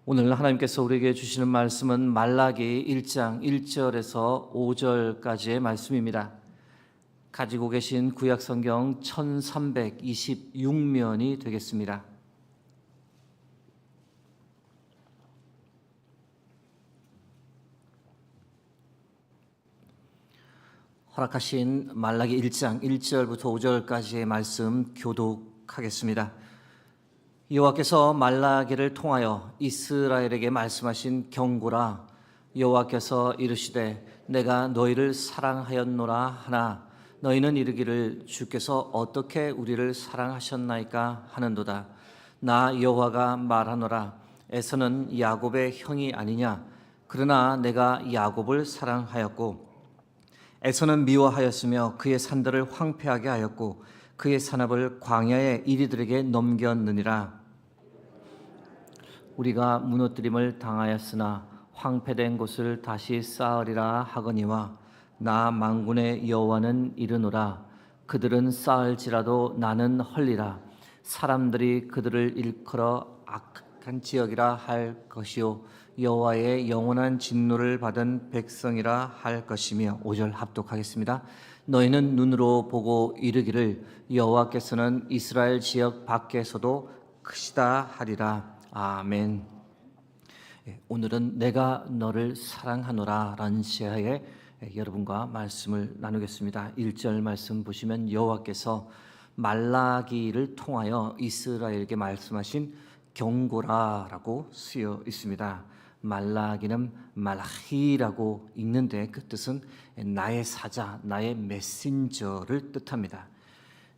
오늘 하나님께서 우리에게 주시는 말씀은 말라기 1장 1절에서 5절까지의 말씀입니다. 가지고 계신 구약성경 1326면이 되겠습니다. 허락하신 말라기 1장 1절부터 5절까지의 말씀 교독하겠습니다. 여호와께서 말라기를 통하여 이스라엘에게 말씀하신 경고라. 여호와께서 이르시되 내가 너희를 사랑하였노라 하나 너희는 이르기를 주께서 어떻게 우리를 사랑하셨나이까 하는도다. 나 여호와가 말하노라. 에서는 야곱의 형이 아니냐. 그러나 내가 야곱을 사랑하였고 에서는 미워하였으며 그의 산들을 황폐하게 하였고 그의 산업을 광야의 이리들에게 넘겼느니라. 우리가 무너뜨림을 당하였으나 황폐된 곳을 다시 쌓으리라 하거니와 나 만군의 여호와는 이르노라. 그들은 쌓을지라도 나는 헐리라. 사람들이 그들을 일컬어 악한 지역이라 할 것이요 여호와의 영원한 진노를 받은 백성이라 할 것이며. 5절 합독하겠습니다. 너희는 눈으로 보고 이르기를 여호와께서는 이스라엘 지역 밖에서도 크시다 하리라. 아멘. 오늘은 내가 너를 사랑하노라 라는 제하에 여러분과 말씀을 나누겠습니다. 1절 말씀 보시면 여호와께서 말라기를 통하여 이스라엘에게 말씀하신 경고라라고 쓰여 있습니다. 말라기는 말라히라고 읽는데 그 뜻은 나의 사자, 나의 메신저를 뜻합니다.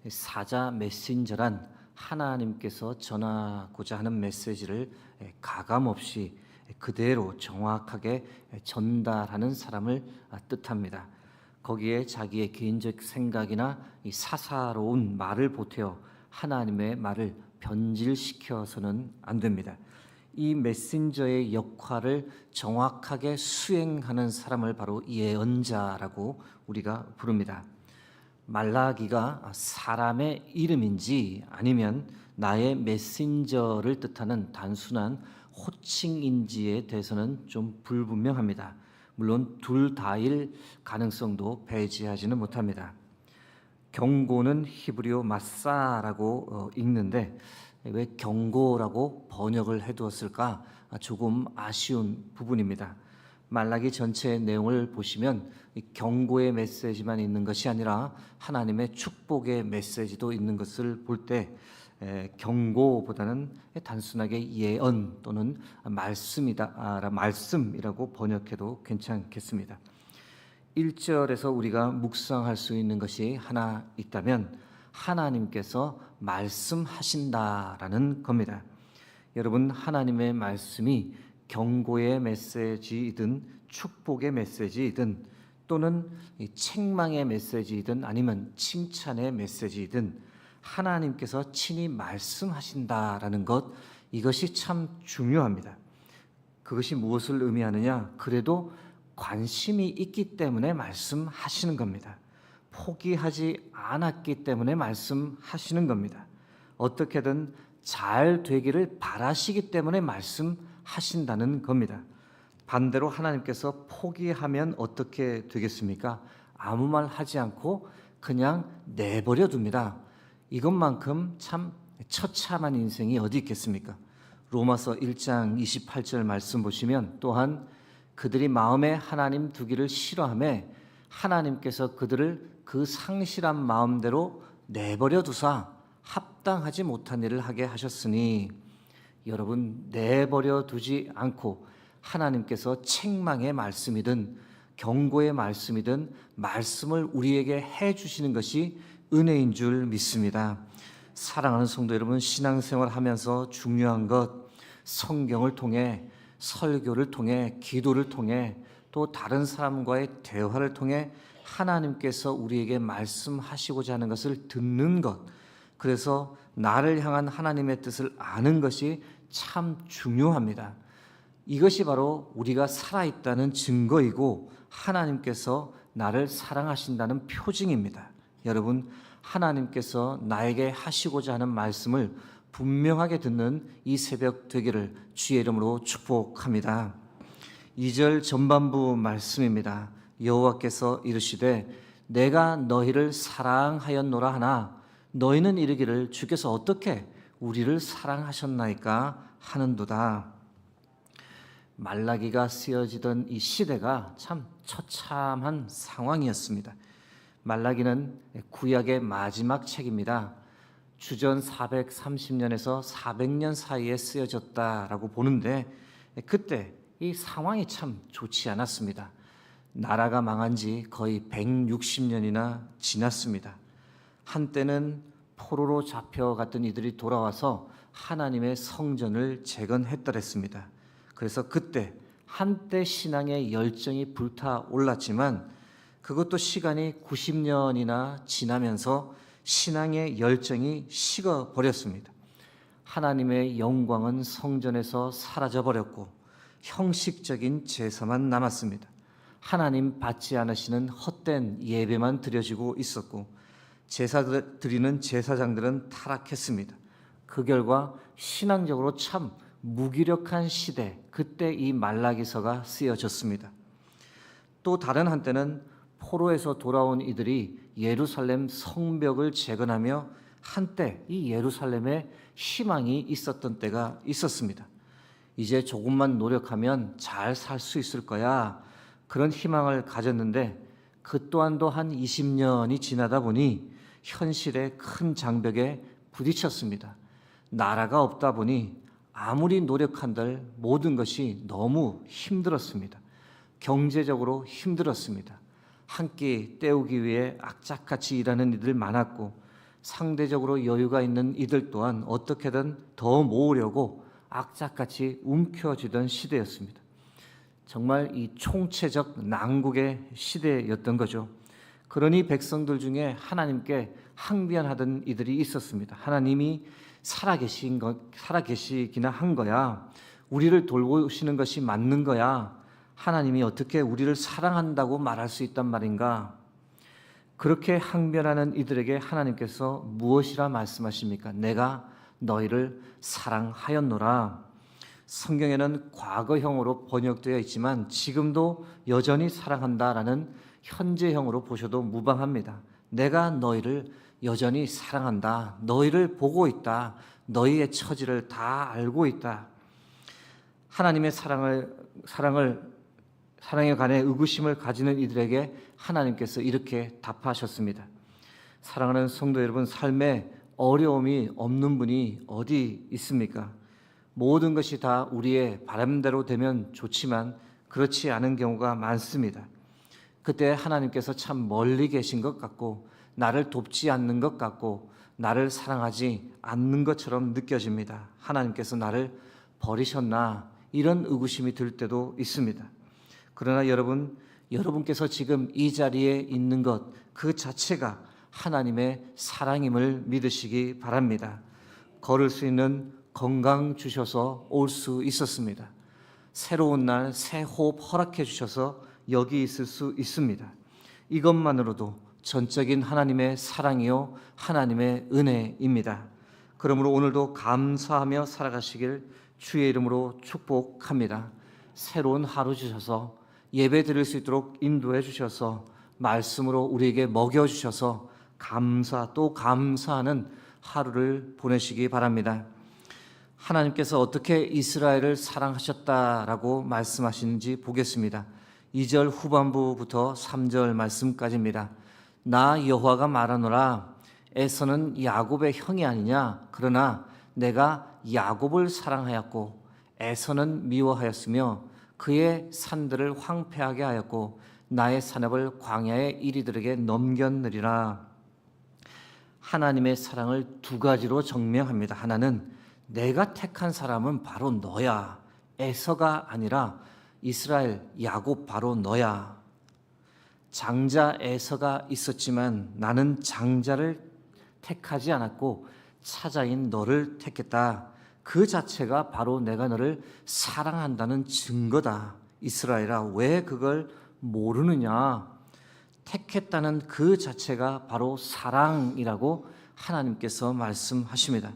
사자 메신저란 하나님께서 전하고자 하는 메시지를 가감없이 그대로 정확하게 전달하는 사람을 뜻합니다. 거기에 자기의 개인적 생각이나 이 사사로운 말을 보태어 하나님의 말을 변질시켜서는 안 됩니다. 이 메신저의 역할을 정확하게 수행하는 사람을 바로 예언자라고 우리가 부릅니다. 말라기가 사람의 이름인지 아니면 나의 메신저를 뜻하는 단순한 호칭인지에 대해서는 좀 불분명합니다. 물론 둘 다일 가능성도 배제하지는 못합니다. 경고는 히브리어 마사라고 읽는데 왜 경고라고 번역을 해두었을까? 조금 아쉬운 부분입니다. 말라기 전체의 내용을 보시면 경고의 메시지만 있는 것이 아니라 하나님의 축복의 메시지도 있는 것을 볼 때 경고보다는 단순하게 예언 또는 말씀이라고 번역해도 괜찮겠습니다. 1절에서 우리가 묵상할 수 있는 것이 하나 있다면 하나님께서 말씀하신다라는 겁니다. 여러분, 하나님의 말씀이 경고의 메시지이든 축복의 메시지이든 또는 책망의 메시지이든 아니면 칭찬의 메시지이든 하나님께서 친히 말씀하신다라는 것, 이것이 참 중요합니다. 그것이 무엇을 의미하느냐? 그래도 관심이 있기 때문에 말씀하시는 겁니다. 포기하지 않았기 때문에 말씀하시는 겁니다. 어떻게든 잘 되기를 바라시기 때문에 말씀하신다는 겁니다. 반대로 하나님께서 포기하면 어떻게 되겠습니까? 아무 말 하지 않고 그냥 내버려 둡니다. 이것만큼 참 처참한 인생이 어디 있겠습니까? 로마서 1장 28절 말씀 보시면 또한 그들이 마음에 하나님 두기를 싫어하며 하나님께서 그들을 그 상실한 마음대로 내버려 두사 합당하지 못한 일을 하게 하셨으니. 여러분, 내버려 두지 않고 하나님께서 책망의 말씀이든 경고의 말씀이든 말씀을 우리에게 해주시는 것이 은혜인 줄 믿습니다. 사랑하는 성도 여러분, 신앙생활 하면서 중요한 것, 성경을 통해, 설교를 통해, 기도를 통해, 또 다른 사람과의 대화를 통해 하나님께서 우리에게 말씀하시고자 하는 것을 듣는 것, 그래서 나를 향한 하나님의 뜻을 아는 것이 참 중요합니다. 이것이 바로 우리가 살아있다는 증거이고 하나님께서 나를 사랑하신다는 표징입니다. 여러분, 하나님께서 나에게 하시고자 하는 말씀을 분명하게 듣는 이 새벽 되기를 주의 이름으로 축복합니다. 2절 전반부 말씀입니다. 여호와께서 이르시되 내가 너희를 사랑하였노라 하나 너희는 이르기를 주께서 어떻게 우리를 사랑하셨나이까 하는도다. 말라기가 쓰여지던 이 시대가 참 처참한 상황이었습니다. 말라기는 구약의 마지막 책입니다. 주전 430년에서 400년 사이에 쓰여졌다라고 보는데 그때 이 상황이 참 좋지 않았습니다. 나라가 망한 지 거의 160년이나 지났습니다. 한때는 포로로 잡혀갔던 이들이 돌아와서 하나님의 성전을 재건했더랬습니다. 그래서 그때 한때 신앙의 열정이 불타올랐지만 그것도 시간이 90년이나 지나면서 신앙의 열정이 식어버렸습니다. 하나님의 영광은 성전에서 사라져버렸고 형식적인 제사만 남았습니다. 하나님 받지 않으시는 헛된 예배만 드려지고 있었고 제사 드리는 제사장들은 타락했습니다. 그 결과 신앙적으로 참 무기력한 시대, 그때 이 말라기서가 쓰여졌습니다. 또 다른 한때는 포로에서 돌아온 이들이 예루살렘 성벽을 재건하며 한때 이 예루살렘에 희망이 있었던 때가 있었습니다. 이제 조금만 노력하면 잘 살 수 있을 거야, 그런 희망을 가졌는데 그 또한도 한 20년이 지나다 보니 현실의 큰 장벽에 부딪혔습니다. 나라가 없다 보니 아무리 노력한들 모든 것이 너무 힘들었습니다. 경제적으로 힘들었습니다. 한 끼 때우기 위해 악착같이 일하는 이들 많았고 상대적으로 여유가 있는 이들 또한 어떻게든 더 모으려고 악착같이 움켜쥐던 시대였습니다. 정말 이 총체적 난국의 시대였던 거죠. 그러니 백성들 중에 하나님께 항변하던 이들이 있었습니다. 하나님이 살아계시기나 한 거야. 우리를 돌보시는 것이 맞는 거야. 하나님이 어떻게 우리를 사랑한다고 말할 수 있단 말인가? 그렇게 항변하는 이들에게 하나님께서 무엇이라 말씀하십니까? 내가 너희를 사랑하였노라. 성경에는 과거형으로 번역되어 있지만 지금도 여전히 사랑한다라는 현재형으로 보셔도 무방합니다. 내가 너희를 여전히 사랑한다. 너희를 보고 있다. 너희의 처지를 다 알고 있다. 하나님의 사랑에 관해 의구심을 가지는 이들에게 하나님께서 이렇게 답하셨습니다. 사랑하는 성도 여러분, 삶에 어려움이 없는 분이 어디 있습니까? 모든 것이 다 우리의 바람대로 되면 좋지만 그렇지 않은 경우가 많습니다. 그때 하나님께서 참 멀리 계신 것 같고 나를 돕지 않는 것 같고 나를 사랑하지 않는 것처럼 느껴집니다. 하나님께서 나를 버리셨나? 이런 의구심이 들 때도 있습니다. 그러나 여러분께서 지금 이 자리에 있는 것 그 자체가 하나님의 사랑임을 믿으시기 바랍니다. 걸을 수 있는 건강 주셔서 올 수 있었습니다. 새로운 날 새 호흡 허락해 주셔서 여기 있을 수 있습니다. 이것만으로도 전적인 하나님의 사랑이요 하나님의 은혜입니다. 그러므로 오늘도 감사하며 살아가시길 주의 이름으로 축복합니다. 새로운 하루 주셔서 예배 드릴 수 있도록 인도해 주셔서 말씀으로 우리에게 먹여주셔서 또 감사하는 하루를 보내시기 바랍니다. 하나님께서 어떻게 이스라엘을 사랑하셨다라고 말씀하시는지 보겠습니다. 2절 후반부부터 3절 말씀까지입니다. 나 여호와가 말하노라. 에서는 야곱의 형이 아니냐? 그러나 내가 야곱을 사랑하였고 에서는 미워하였으며 그의 산들을 황폐하게 하였고 나의 산업을 광야의 이리들에게 넘겼느리라. 하나님의 사랑을 두 가지로 정명합니다. 하나는 내가 택한 사람은 바로 너야. 에서가 아니라 이스라엘 야곱 바로 너야. 장자 에서가 있었지만 나는 장자를 택하지 않았고 차자인 너를 택했다. 그 자체가 바로 내가 너를 사랑한다는 증거다. 이스라엘아, 왜 그걸 모르느냐? 택했다는 그 자체가 바로 사랑이라고 하나님께서 말씀하십니다.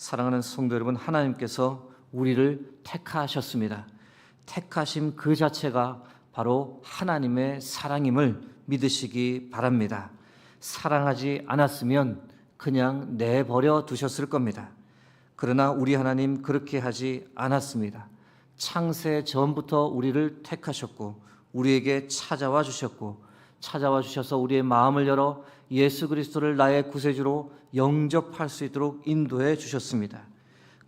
사랑하는 성도 여러분, 하나님께서 우리를 택하셨습니다. 택하심 그 자체가 바로 하나님의 사랑임을 믿으시기 바랍니다. 사랑하지 않았으면 그냥 내버려 두셨을 겁니다. 그러나 우리 하나님 그렇게 하지 않았습니다. 창세 전부터 우리를 택하셨고 우리에게 찾아와 주셔서 우리의 마음을 열어 예수 그리스도를 나의 구세주로 영접할 수 있도록 인도해 주셨습니다.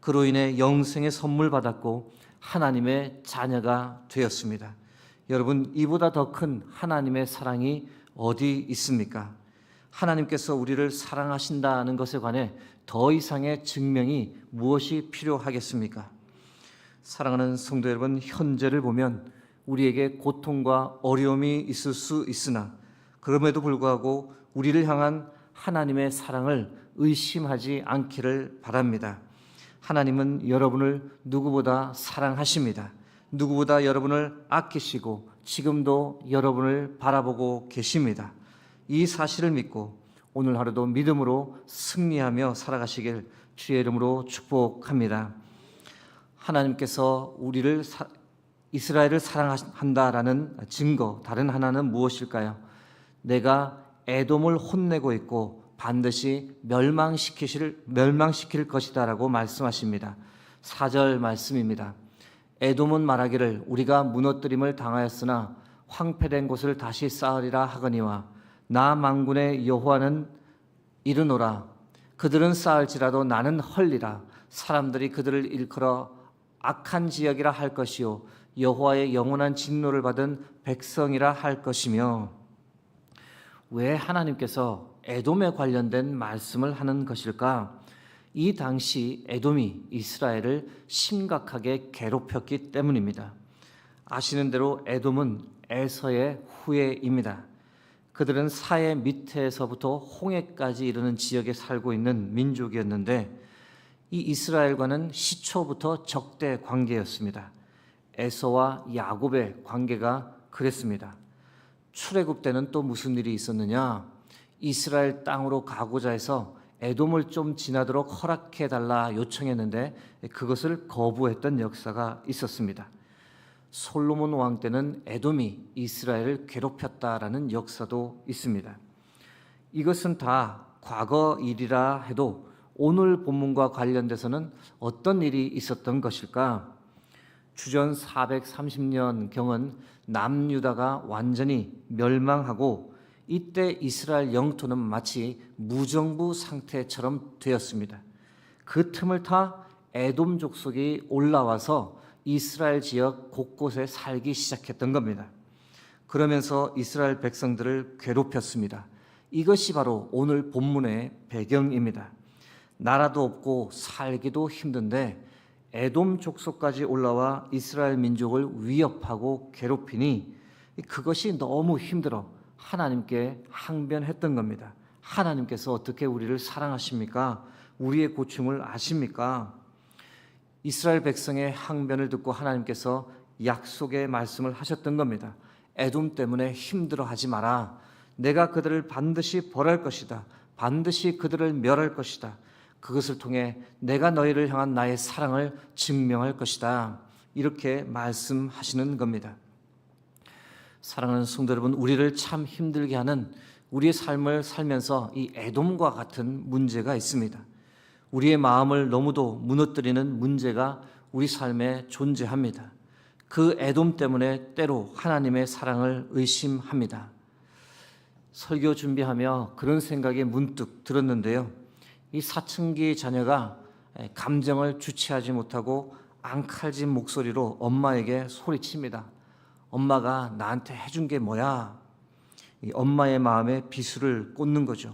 그로 인해 영생의 선물 받았고 하나님의 자녀가 되었습니다. 여러분, 이보다 더 큰 하나님의 사랑이 어디 있습니까? 하나님께서 우리를 사랑하신다는 것에 관해 더 이상의 증명이 무엇이 필요하겠습니까? 사랑하는 성도 여러분, 현재를 보면 우리에게 고통과 어려움이 있을 수 있으나 그럼에도 불구하고 우리를 향한 하나님의 사랑을 의심하지 않기를 바랍니다. 하나님은 여러분을 누구보다 사랑하십니다. 누구보다 여러분을 아끼시고 지금도 여러분을 바라보고 계십니다. 이 사실을 믿고 오늘 하루도 믿음으로 승리하며 살아가시길 주의 이름으로 축복합니다. 하나님께서 이스라엘을 사랑한다라는 증거 다른 하나는 무엇일까요? 내가 에돔을 혼내고 있고 반드시 멸망시킬 것이다라고 말씀하십니다. 4절 말씀입니다. 에돔은 말하기를 우리가 무너뜨림을 당하였으나 황폐된 곳을 다시 쌓으리라 하거니와 나 만군의 여호와는 이르노라. 그들은 쌓을지라도 나는 헐리라. 사람들이 그들을 일컬어 악한 지역이라 할 것이요 여호와의 영원한 진노를 받은 백성이라 할 것이며. 왜 하나님께서 에돔에 관련된 말씀을 하는 것일까? 이 당시 에돔이 이스라엘을 심각하게 괴롭혔기 때문입니다. 아시는 대로 에돔은 에서의 후예입니다. 그들은 사해 밑에서부터 홍해까지 이르는 지역에 살고 있는 민족이었는데 이 이스라엘과는 시초부터 적대 관계였습니다. 에서와 야곱의 관계가 그랬습니다. 출애굽 때는 또 무슨 일이 있었느냐? 이스라엘 땅으로 가고자 해서 에돔을 좀 지나도록 허락해달라 요청했는데 그것을 거부했던 역사가 있었습니다. 솔로몬 왕 때는 에돔이 이스라엘을 괴롭혔다라는 역사도 있습니다. 이것은 다 과거 일이라 해도 오늘 본문과 관련돼서는 어떤 일이 있었던 것일까? 주전 430년경은 남유다가 완전히 멸망하고 이때 이스라엘 영토는 마치 무정부 상태처럼 되었습니다. 그 틈을 타 에돔 족속이 올라와서 이스라엘 지역 곳곳에 살기 시작했던 겁니다. 그러면서 이스라엘 백성들을 괴롭혔습니다. 이것이 바로 오늘 본문의 배경입니다. 나라도 없고 살기도 힘든데 에돔 족속까지 올라와 이스라엘 민족을 위협하고 괴롭히니 그것이 너무 힘들어 하나님께 항변했던 겁니다. 하나님께서 어떻게 우리를 사랑하십니까? 우리의 고충을 아십니까? 이스라엘 백성의 항변을 듣고 하나님께서 약속의 말씀을 하셨던 겁니다. 에돔 때문에 힘들어하지 마라. 내가 그들을 반드시 벌할 것이다. 반드시 그들을 멸할 것이다. 그것을 통해 내가 너희를 향한 나의 사랑을 증명할 것이다. 이렇게 말씀하시는 겁니다. 사랑하는 성도 여러분, 우리를 참 힘들게 하는 우리의 삶을 살면서 이 에돔과 같은 문제가 있습니다. 우리의 마음을 너무도 무너뜨리는 문제가 우리 삶에 존재합니다. 그 에돔 때문에 때로 하나님의 사랑을 의심합니다. 설교 준비하며 그런 생각이 문득 들었는데요. 이 사춘기 자녀가 감정을 주체하지 못하고 앙칼진 목소리로 엄마에게 소리칩니다. 엄마가 나한테 해준 게 뭐야? 이 엄마의 마음에 비수를 꽂는 거죠.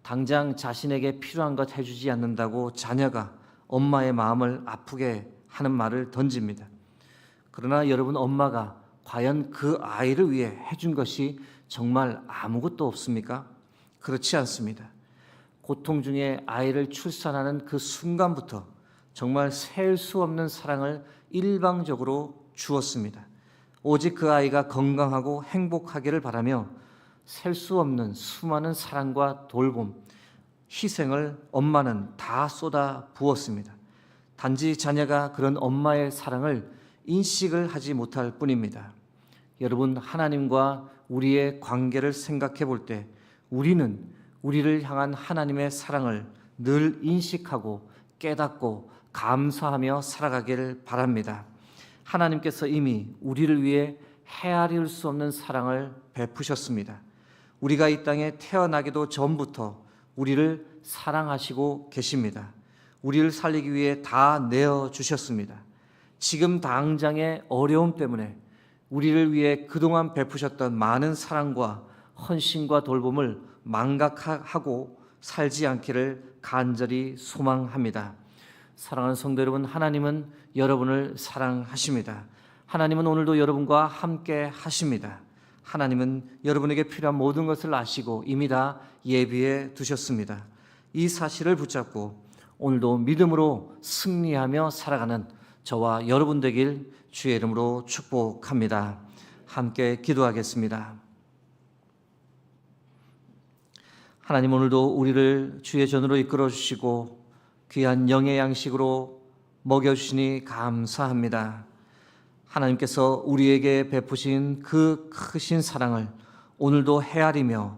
당장 자신에게 필요한 것 해주지 않는다고 자녀가 엄마의 마음을 아프게 하는 말을 던집니다. 그러나 여러분, 엄마가 과연 그 아이를 위해 해준 것이 정말 아무것도 없습니까? 그렇지 않습니다. 고통 중에 아이를 출산하는 그 순간부터 정말 셀 수 없는 사랑을 일방적으로 주었습니다. 오직 그 아이가 건강하고 행복하기를 바라며 셀 수 없는 수많은 사랑과 돌봄, 희생을 엄마는 다 쏟아 부었습니다. 단지 자녀가 그런 엄마의 사랑을 인식을 하지 못할 뿐입니다. 여러분, 하나님과 우리의 관계를 생각해 볼 때 우리는 우리를 향한 하나님의 사랑을 늘 인식하고 깨닫고 감사하며 살아가길 바랍니다. 하나님께서 이미 우리를 위해 헤아릴 수 없는 사랑을 베푸셨습니다. 우리가 이 땅에 태어나기도 전부터 우리를 사랑하시고 계십니다. 우리를 살리기 위해 다 내어주셨습니다. 지금 당장의 어려움 때문에 우리를 위해 그동안 베푸셨던 많은 사랑과 헌신과 돌봄을 망각하고 살지 않기를 간절히 소망합니다. 사랑하는 성도 여러분, 하나님은 여러분을 사랑하십니다. 하나님은 오늘도 여러분과 함께 하십니다. 하나님은 여러분에게 필요한 모든 것을 아시고 이미 다 예비해 두셨습니다. 이 사실을 붙잡고 오늘도 믿음으로 승리하며 살아가는 저와 여러분 되길 주의 이름으로 축복합니다. 함께 기도하겠습니다. 하나님, 오늘도 우리를 주의 전으로 이끌어 주시고 귀한 영의 양식으로 먹여주시니 감사합니다. 하나님께서 우리에게 베푸신 그 크신 사랑을 오늘도 헤아리며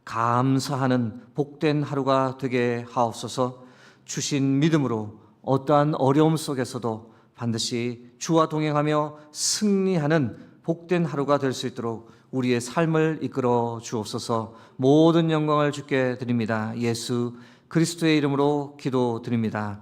감사하는 복된 하루가 되게 하옵소서. 주신 믿음으로 어떠한 어려움 속에서도 반드시 주와 동행하며 승리하는 복된 하루가 될 수 있도록 우리의 삶을 이끌어 주옵소서. 모든 영광을 주께 드립니다. 예수 그리스도의 이름으로 기도드립니다.